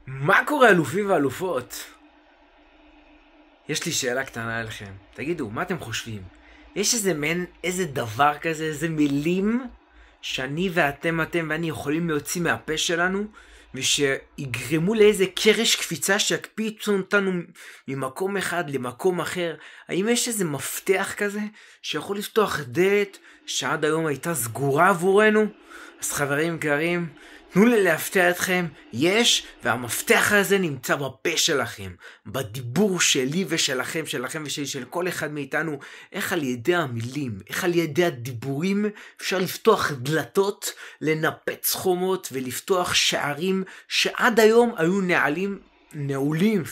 מה קורה אלופים ואלופות? יש לי שאלה קטנה אליכם. תגידו, מה אתם חושבים? יש איזה דבר כזה, איזה מילים שאני אתם ואני יכולים להוציא מהפה שלנו ושיגרמו לאיזה קרש קפיצה שיקפיצו אותנו ממקום אחד למקום אחר? האם יש איזה מפתח כזה שיכול לפתוח דלת שעד היום הייתה סגורה עבורנו? אז חברים יקרים, תנו לי להפתיע אתכם, יש, והמפתח הזה נמצא בפה שלכם, בדיבור שלי ושלכם, שלכם ושלי, של כל אחד מאיתנו. איך על ידי המילים, איך על ידי הדיבורים אפשר לפתוח דלתות, לנפץ חומות ולפתוח שערים שעד היום היו נעולים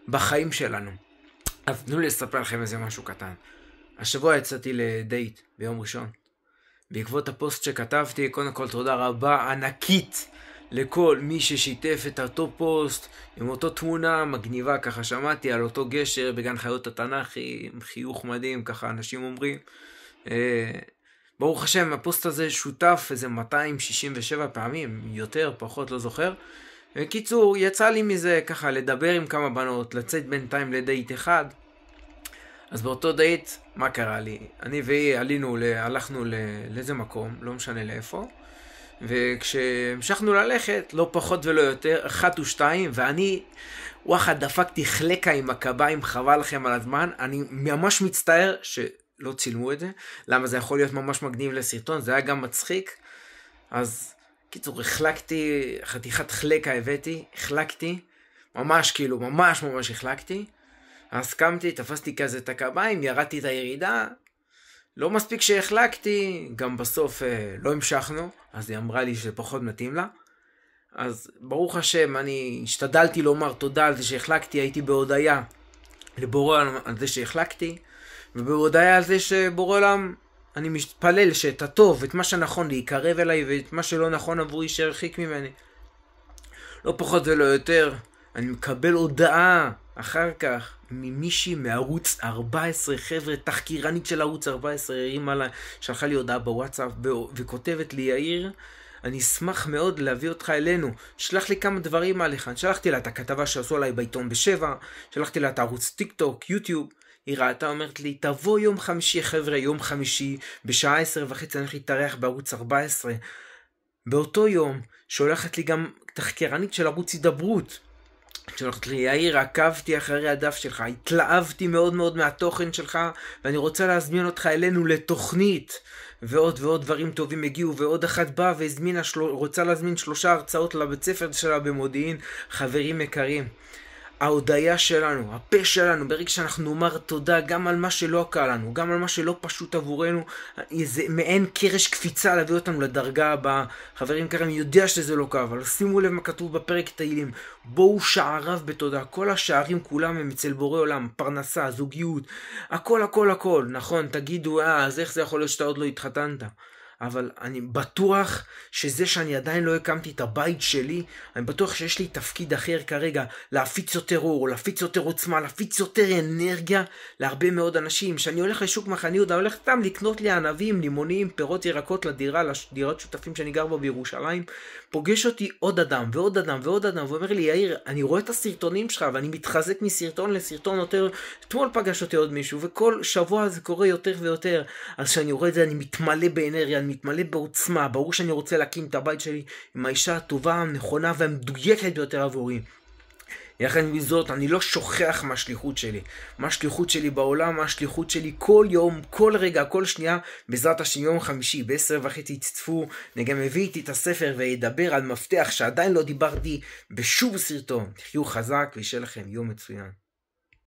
בחיים שלנו. אז תנו לי לספר לכם איזה משהו קטן. השבוע יצאתי לדייט ביום ראשון. בעקבות הפוסט שכתבתי, קודם כל תודה רבה ענקית לכל מי ששיתף את אותו פוסט עם אותו תמונה מגניבה, ככה שמעתי על אותו גשר בגן חיות התנ"כי עם חיוך מדהים, ככה אנשים אומרים. ברוך השם, הפוסט הזה שותף איזה 267 פעמים, יותר, פחות, לא זוכר. בקיצור, יצא לי מזה ככה לדבר עם כמה בנות, לצאת בינתיים לדייט אחד. אז באותו דייט, מה קרה לי? אני והיא הלכנו לאיזה מקום, לא משנה לאיפה, וכשהמשכנו ללכת, לא פחות ולא יותר, 1 ו2, ואני, וואחד, דפקתי חלקה עם הקביים, חבל לכם על הזמן. אני ממש מצטער שלא צילמו את זה, למה זה יכול להיות ממש מגניב לסרטון, זה היה גם מצחיק. אז קיצור, החלקתי, חתיכת חלקה הבאתי, החלקתי, ממש החלקתי. אז קמתי, תפסתי כזה את הקביים, ירדתי את הירידה, לא מספיק שהחלקתי, גם בסוף לא המשכנו, אז היא אמרה לי שפחות מתאים לה. אז ברוך השם, אני השתדלתי לומר תודה על זה שהחלקתי, הייתי בהודעה לבורא עולם על זה שהחלקתי, ובהודעה על זה שבורא עולם, אני מתפלל שאת הטוב, את מה שנכון להיקרב אליי, ואת מה שלא נכון עבורי שירחיק ממני. לא פחות ולא יותר, אני מקבל הודעה אחר כך ממישהי מערוץ 14, חבר'ה, תחקירנית של ערוץ 14, הרימה לה, שלחה לי הודעה בוואטסאפ וכותבת לי, יאיר, אני אשמח מאוד להביא אותך אלינו, שלח לי כמה דברים עליך. שלחתי לה את הכתבה שעשו עליי בעיתון ב7, שלחתי לה את ערוץ טיק טוק, יוטיוב. היא ראתה, אומרת לי, תבוא יום חמישי, חבר'ה, יום חמישי בשעה 10:30 אני הולך להתארח בערוץ 14. באותו יום שולחת לי גם תחקירנית של ערוץ הידברות, שולחת לי, יאיר, עקבתי אחרי הדף שלך, התלהבתי מאוד מאוד מהתוכן שלך, ואני רוצה להזמין אותך אלינו לתוכנית. ועוד ועוד דברים טובים הגיעו, ועוד אחת באה והזמינה, רוצה להזמין 3 הרצאות לבית ספר שלה במודיעין. חברים יקרים, ההודעה שלנו, הפה שלנו, ברגע שאנחנו נאמר תודה גם על מה שלא קרה לנו, גם על מה שלא פשוט עבורנו, זה מעין קרש קפיצה להביא אותנו לדרגה הבאה. חברים יקרים, אני יודע שזה לא קרה, אבל שימו לב מה כתוב בפרק תהילים, בואו שעריו בתודה. כל השערים כולם הם אצל בורא עולם, פרנסה, זוגיות, הכל. נכון, תגידו, אז איך זה יכול להיות שאתה עוד לא התחתנת? אבל אני בטוח שזה שאני עדיין לא הקמתי את הבית שלי, אני בטוח שיש לי תפקיד אחר כרגע, להפיץ יותר אור, להפיץ יותר עוצמה, להפיץ יותר אנרגיה להרבה מאוד אנשים. שאני הולך לשוק מחנה יהודה, הולך סתם לקנות לי ענבים, לימונים, פירות, ירקות לדירת שותפים שאני גר בה בירושלים, פוגש אותי עוד אדם ועוד אדם ועוד אדם, ואומר לי, יאיר, אני רואה את הסרטונים שלך ואני מתחזק מסרטון לסרטון יותר. אתמול פגש אותי עוד מישהו, וכל שבוע זה קורה יותר ויותר. אז כשאני רואה את זה אני מתמלא באנרגיה, אני מתמלא בעוצמה. ברור שאני רוצה להקים את הבית שלי עם האישה הטובה, הנכונה והמדויקת ביותר עבורי. יחד עם זאת, אני לא שוכח מה השליחות שלי. מה השליחות שלי בעולם, מה השליחות שלי כל יום, כל רגע, כל שנייה. בעזרת השם יום חמישי ב10:30 תצפו. אני גם מביא איתי את הספר וידבר על מפתח שעדיין לא דיברתי בשום סרטון. תחיו חזק וישאר לכם יום מצוין.